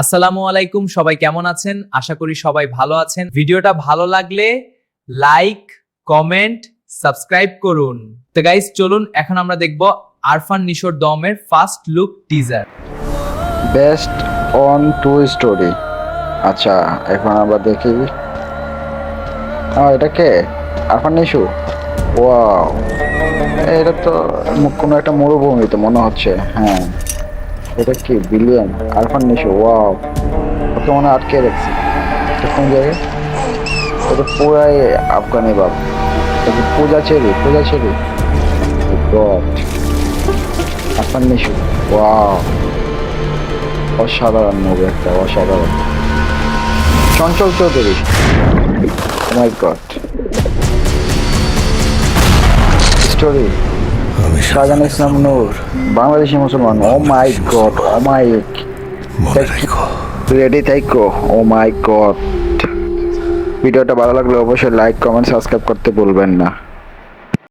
আসসালামু আলাইকুম, সবাই কেমন আছেন? আশা করি সবাই ভালো আছেন। ভিডিওটা ভালো লাগলে লাইক, কমেন্ট, সাবস্ক্রাইব করুন। তো গাইস, চলুন এখন আমরা দেখব আরফান নিশোর দমের first look teaser. Best on two story. আচ্ছা, এখন আমরা দেখি। এটা কে? আরফান নিশো। ওয়াও, এটা তো কোনো একটা মরুভূমিতে মনে হচ্ছে। হ্যাঁ, এটা কি বিলিয়ন? আরফান নিশো। ওয়াও, ওকে মনে হয় আটকে রেখেছি। এটা কোন জায়গায়? এটা পুরাই আফগানি বাপ। এটা পূজা চেরি। গড, আরফান নিশো। ওয়াও, অসাধারণ মুভি, একটা অসাধারণ। Chanchal Chowdhury. My God. Story Shahjahan Islam Nur, Bangladeshi মুসলমান। Oh my God, oh my, ready থাইকো। Oh my God. ভিডিওটা ভালো লাগলে অবশ্যই লাইক, কমেন্ট, সাবস্ক্রাইব করতে ভুলবেন না।